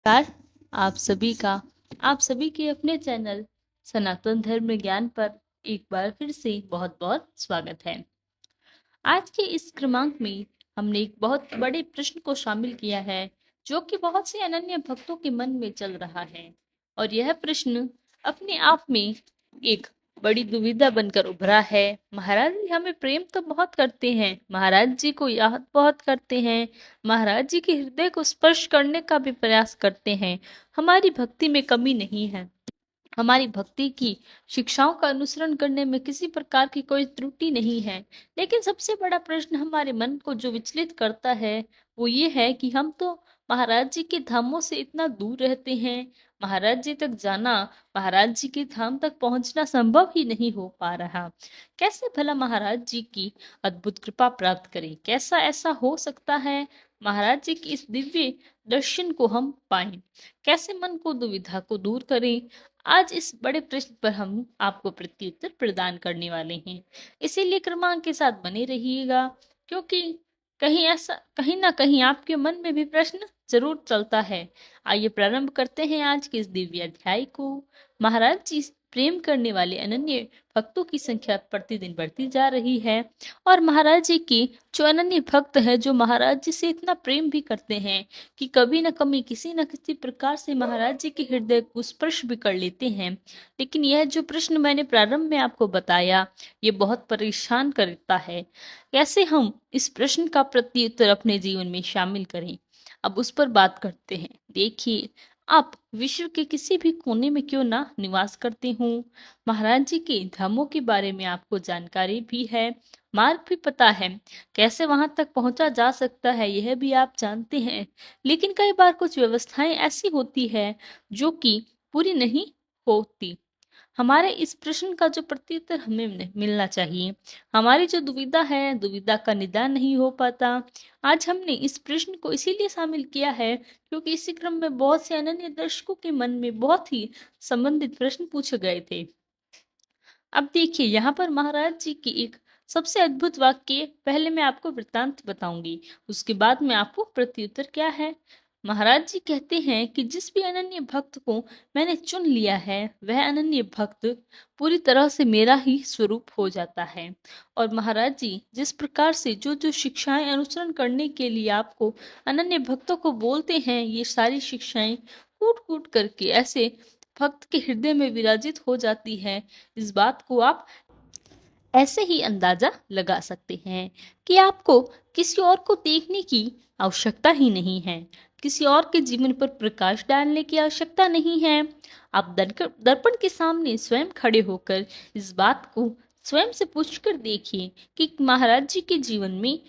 नमस्कार। आप सभी के अपने चैनल सनातन धर्म ज्ञान पर एक बार फिर से बहुत बहुत स्वागत है। आज के इस क्रमांक में हमने एक बहुत बड़े प्रश्न को शामिल किया है जो कि बहुत से अनन्य भक्तों के मन में चल रहा है, और यह प्रश्न अपने आप में एक बड़ी दुविधा बनकर उभरा है। महाराज जी हमें प्रेम तो बहुत करते हैं, महाराज जी को याद बहुत करते हैं, महाराज जी के हृदय को स्पर्श करने का भी प्रयास करते हैं, हमारी भक्ति में कमी नहीं है, हमारी भक्ति की शिक्षाओं का अनुसरण करने में किसी प्रकार की कोई त्रुटि नहीं है। लेकिन सबसे बड़ा प्रश्न हमारे मन को जो विचलित करता है वो ये है कि हम तो महाराज जी के धामों से इतना दूर रहते हैं, महाराज जी तक जाना, महाराज जी के धाम तक पहुंचना संभव ही नहीं हो पा रहा। कैसे भला महाराज जी की अद्भुत कृपा प्राप्त करें? कैसा ऐसा हो सकता है महाराज जी की इस दिव्य दर्शन को हम पाएं? कैसे मन को दुविधा को दूर करें? आज इस बड़े प्रश्न पर हम आपको प्रत्युत्तर प्रदान करने वाले हैं, इसीलिए क्रमांक के साथ बने रहिएगा, क्योंकि कहीं ना कहीं आपके मन में भी प्रश्न जरूर चलता है। आइए प्रारंभ करते हैं आज के इस दिव्य अध्याय को। महाराज जी प्रेम करने वाले अनन्य भक्तों की संख्या प्रतिदिन बढ़ती जा रही है, और महाराज जी की जो अनन्य भक्त है, जो महाराज जी से इतना प्रेम भी करते हैं कि कभी न कभी किसी न किसी प्रकार से महाराज जी के हृदय को स्पर्श भी कर लेते हैं। लेकिन यह जो प्रश्न मैंने प्रारंभ में आपको बताया, ये बहुत परेशान करता है। कैसे हम इस प्रश्न का प्रत्युत्तर अपने जीवन में शामिल करें, अब उस पर बात करते हैं। देखिए, आप विश्व के किसी भी कोने में क्यों ना निवास करते हो, महाराज जी के धामों के बारे में आपको जानकारी भी है, मार्ग भी पता है, कैसे वहां तक पहुंचा जा सकता है यह भी आप जानते हैं। लेकिन कई बार कुछ व्यवस्थाएं ऐसी होती है जो कि पूरी नहीं होती। हमारे इस प्रश्न का जो प्रत्युत्तर हमें मिलना चाहिए, हमारी जो दुविधा है, दुविधा का निदान नहीं हो पाता। आज हमने इस प्रश्न को इसीलिए शामिल किया है क्योंकि इसी क्रम में बहुत से अनन्य दर्शकों के मन में बहुत ही संबंधित प्रश्न पूछे गए थे। अब देखिए, यहाँ पर महाराज जी की एक सबसे अद्भुत वाक्य, पहले मैं आपको वृत्तांत बताऊंगी, उसके बाद में आपको प्रत्युत्तर क्या है। महाराज जी कहते हैं कि जिस भी अनन्य भक्त को मैंने चुन लिया है, वह अनन्य भक्त पूरी तरह से मेरा ही स्वरूप हो जाता है। और महाराज जी जिस प्रकार से जो जो शिक्षाएं अनुसरण करने के लिए आपको अनन्य भक्तों को बोलते हैं, ये सारी शिक्षाएं कूट कूट करके ऐसे भक्त के हृदय में विराजित हो जाती है। इस बात को आप ऐसे ही अंदाजा लगा सकते हैं कि आपको किसी और को देखने की आवश्यकता ही नहीं है, किसी और के जीवन पर प्रकाश डालने की आवश्यकता नहीं है। आप दर्पण के सामने स्वयं खड़े होकर इस बात को स्वयं से पूछकर देखिए कि महाराज जी के जीवन में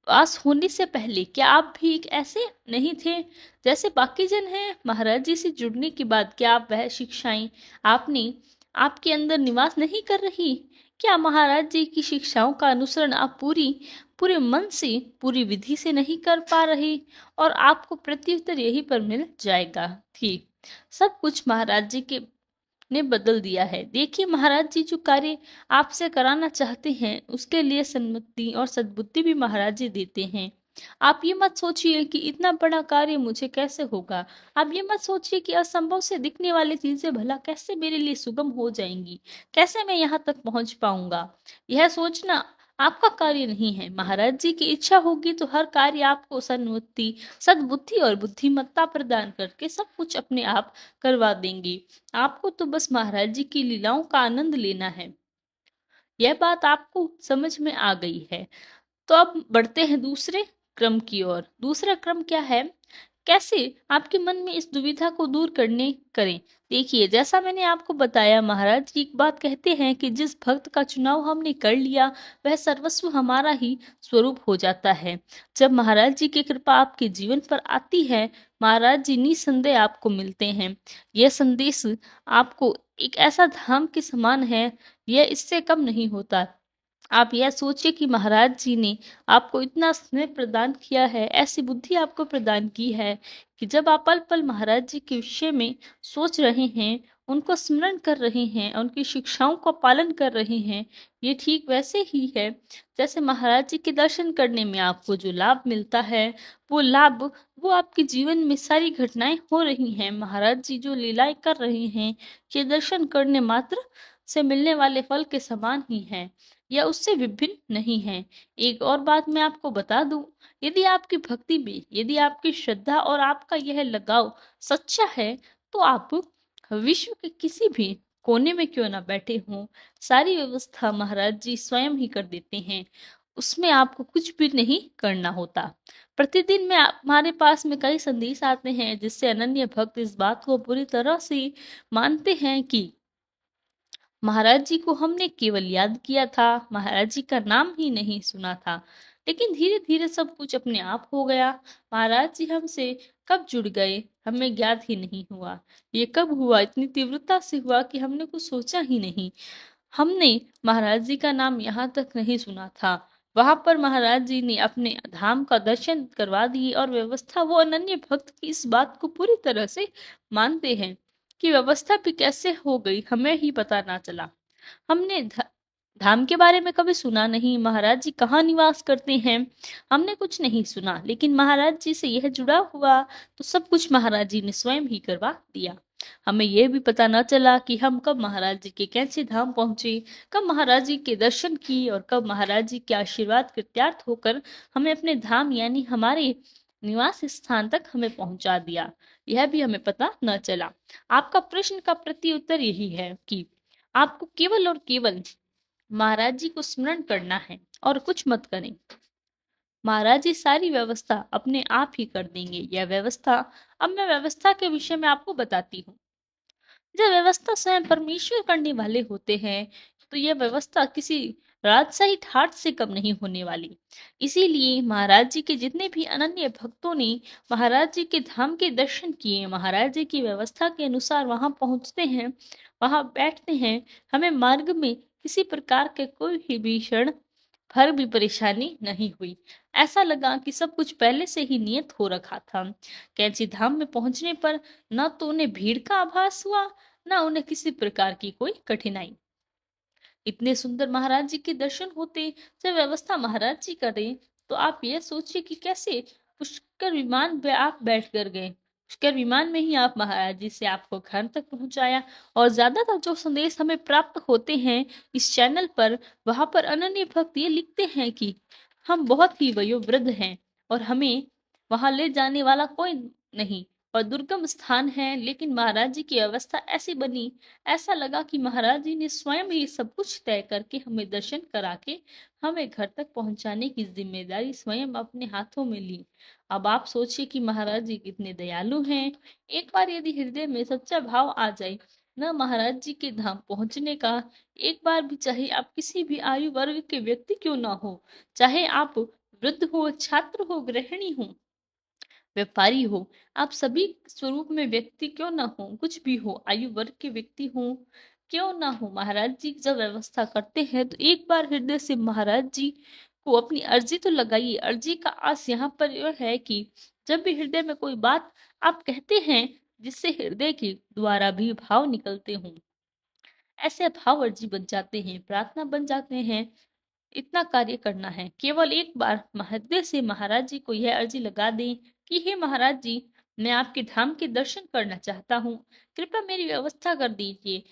पास होने से पहले क्या आप भी एक ऐसे नहीं थे जैसे बाकी जन हैं? महाराज जी से जुड़ने के बाद क्या आप वह शिक्षाएं आपने आपके अंदर निवास नहीं कर रही? क्या महाराज जी की शिक्षाओं का अनुसरण आप पूरे मन से, पूरी विधि से नहीं कर पा रहे? और आपको प्रत्युत्तर यही पर मिल जाएगा। ठीक, सब कुछ महाराज जी के ने बदल दिया है। देखिए, महाराज जी जो कार्य आपसे कराना चाहते हैं उसके लिए सम्मति और सद्बुद्धि भी महाराज जी देते हैं। आप ये मत सोचिए कि इतना बड़ा कार्य मुझे कैसे होगा, आप ये मत सोचिए कि असंभव से दिखने वाली चीजें भला कैसे मेरे लिए सुगम हो जाएंगी, कैसे मैं यहाँ तक पहुंच पाऊंगा। यह सोचना आपका कार्य नहीं है। महाराज जी की इच्छा होगी तो हर कार्य आपको सन्मति, सद्बुद्धि और बुद्धिमत्ता प्रदान करके सब कुछ अपने आप करवा देंगे। आपको तो बस महाराज जी की लीलाओं का आनंद लेना है। यह बात आपको समझ में आ गई है। तो अब बढ़ते हैं दूसरे क्रम की ओर। दूसरा क्रम क्या है, कैसे आपके मन में इस दुविधा को दूर करने करें। देखिए, जैसा मैंने आपको बताया, महाराज जी एक बात कहते हैं कि जिस भक्त का चुनाव हमने कर लिया वह सर्वस्व हमारा ही स्वरूप हो जाता है। जब महाराज जी की कृपा आपके जीवन पर आती है, महाराज जी निसंदेह आपको मिलते हैं। यह संदेश आपको एक ऐसा धाम के समान है, यह इससे कम नहीं होता। आप यह सोचिए कि महाराज जी ने आपको इतना स्नेह प्रदान किया है, ऐसी बुद्धि आपको प्रदान की है कि जब आप पल पल महाराज जी के विषय में सोच रहे हैं, उनको स्मरण कर रहे हैं, उनकी शिक्षाओं का पालन कर रहे हैं, ये ठीक वैसे ही है जैसे महाराज जी के दर्शन करने में आपको जो लाभ मिलता है, वो लाभ वो आपके जीवन में सारी घटनाएं हो रही हैं। महाराज जी जो लीलाएं कर रहे हैं, ये दर्शन करने मात्र से मिलने वाले फल के समान ही हैं, या उससे विभिन्न नहीं है। एक और बात मैं आपको बता दूं, यदि आपकी भक्ति में, यदि आपकी श्रद्धा और आपका यह लगाव सच्चा है, तो आप विश्व के किसी भी कोने में क्यों ना बैठे हों, सारी व्यवस्था महाराज जी स्वयं ही कर देते हैं। उसमें आपको कुछ भी नहीं करना होता। प्रतिदिन में हमारे पास में कई संदेश आते हैं, जिससे अनन्य भक्त इस बात को पूरी तरह से मानते हैं कि महाराज जी को हमने केवल याद किया था, महाराज जी का नाम ही नहीं सुना था, लेकिन धीरे धीरे सब कुछ अपने आप हो गया। महाराज जी हमसे कब जुड़ गए हमें ज्ञात ही नहीं हुआ। ये कब हुआ, इतनी तीव्रता से हुआ कि हमने कुछ सोचा ही नहीं। हमने महाराज जी का नाम यहाँ तक नहीं सुना था, वहां पर महाराज जी ने अपने धाम का दर्शन करवा दिए, और व्यवस्था वो अनन्य भक्त की इस बात को पूरी तरह से मानते हैं कि व्यवस्था भी कैसे हो गई हमें ही पता ना चला। हमने धाम के बारे में कभी सुना नहीं, महाराज जी कहाँ निवास करते हैं हमने कुछ नहीं सुना, लेकिन महाराज जी से यह जुड़ा हुआ तो सब कुछ महाराज जी ने स्वयं ही करवा दिया। हमें यह भी पता न चला कि हम कब महाराज जी के कैसे धाम पहुंचे, कब महाराज जी के दर्शन किए, और कब महाराज जी के आशीर्वाद कृत्यार्थ होकर हमें अपने धाम यानी हमारे निवास स्थान तक हमें पहुंचा दिया, यह भी हमें पता न चला। आपका प्रश्न का प्रत्युत्तर यही है कि आपको केवल और केवल महाराज जी को स्मरण करना है और कुछ मत करें। महाराज जी सारी व्यवस्था अपने आप ही कर देंगे। यह व्यवस्था, अब मैं व्यवस्था के विषय में आपको बताती हूँ। जब व्यवस्था स्वयं परमेश्वर करने वाले होते हैं, तो यह व्यवस्था किसी राजशाही ठाट से कम नहीं होने वाली। इसीलिए महाराज जी के जितने भी अनन्य भक्तों ने महाराज जी के धाम के दर्शन किए, महाराज जी की व्यवस्था के अनुसार वहां पहुंचते हैं, वहां बैठते हैं, हमें मार्ग में किसी प्रकार के कोई भी भीषण भर भी परेशानी नहीं हुई। ऐसा लगा कि सब कुछ पहले से ही नियत हो रखा था। कैंची धाम में पहुंचने पर न तो उन्हें भीड़ का आभास हुआ, न उन्हें किसी प्रकार की कोई कठिनाई। इतने सुंदर महाराज जी के दर्शन होते, जब व्यवस्था महाराज जी करें, तो आप यह सोचिए कि कैसे पुष्कर विमान पे आप बैठ कर गए। पुष्कर विमान में ही आप महाराज जी से आपको घर तक पहुंचाया। और ज्यादातर जो संदेश हमें प्राप्त होते हैं इस चैनल पर, वहां पर अनन्य भक्त ये लिखते हैं कि हम बहुत ही वयोवृद्ध हैं और हमें वहां ले जाने वाला कोई नहीं, और दुर्गम स्थान है, लेकिन महाराज जी की अवस्था ऐसी बनी, ऐसा लगा कि महाराज जी ने स्वयं ही सब कुछ तय करके हमें दर्शन करा के हमें घर तक पहुंचाने की जिम्मेदारी स्वयं अपने हाथों में ली। अब आप सोचिए कि महाराज जी कितने दयालु हैं। एक बार यदि हृदय में सच्चा भाव आ जाए न महाराज जी के धाम पहुंचने का, एक बार भी, चाहे आप किसी भी आयु वर्ग के व्यक्ति क्यों ना हो, चाहे आप वृद्ध हो, छात्र हो, गृहिणी हो, व्यापारी हो, आप सभी स्वरूप में व्यक्ति क्यों ना हो, कुछ भी हो, आयु वर्ग के व्यक्ति हो क्यों ना हो, महाराज जी जब व्यवस्था करते हैं तो एक बार हृदय से महाराज जी को अपनी अर्जी तो लगाइए। अर्जी का आस यहाँ पर यह है कि जब भी हृदय में कोई बात आप कहते हैं जिससे हृदय के द्वारा भी भाव निकलते हों, ऐसे भाव अर्जी बन जाते हैं, प्रार्थना बन जाते हैं। इतना कार्य करना है, केवल एक बार हृदय से महाराज जी को यह अर्जी लगा दें कि हे महाराज जी, मैं आपके धाम के दर्शन करना चाहता हूँ, कृपया मेरी व्यवस्था कर दीजिए।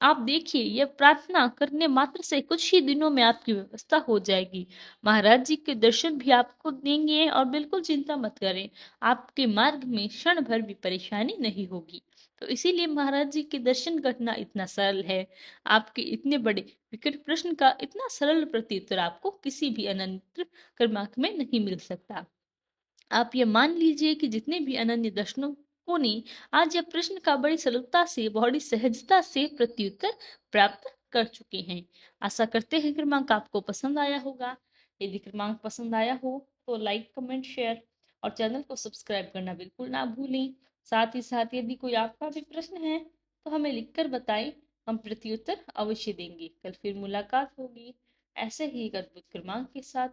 आप देखिए, यह प्रार्थना करने मात्र से कुछ ही दिनों में आपकी व्यवस्था हो जाएगी। महाराज जी के दर्शन भी आपको देंगे, और बिल्कुल चिंता मत करें, आपके मार्ग में क्षण भर भी परेशानी नहीं होगी। तो इसीलिए महाराज जी के दर्शन करना इतना सरल है। आपके इतने बड़े विकट प्रश्न का इतना सरल प्रत्युत्तर आपको किसी भी अनंत क्रमांक में नहीं मिल सकता। आप ये मान लीजिए कि जितने भी अनन्य दर्शकों ने आज यह प्रश्न का बड़ी सरलता से, बड़ी सहजता से प्रत्युत्तर प्राप्त कर चुके हैं। आशा करते हैं क्रमांक आपको पसंद आया होगा। यदि क्रमांक पसंद आया हो तो लाइक, कमेंट, शेयर और चैनल को सब्सक्राइब करना बिल्कुल ना भूलें। साथ ही साथ यदि कोई आपका भी प्रश्न है तो हमें लिखकर बताएं, हम प्रत्युत्तर अवश्य देंगे। कल फिर मुलाकात होगी ऐसे ही एक अद्भुत क्रमांक के साथ।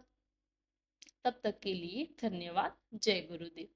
तब तक के लिए धन्यवाद। जय गुरुदेव।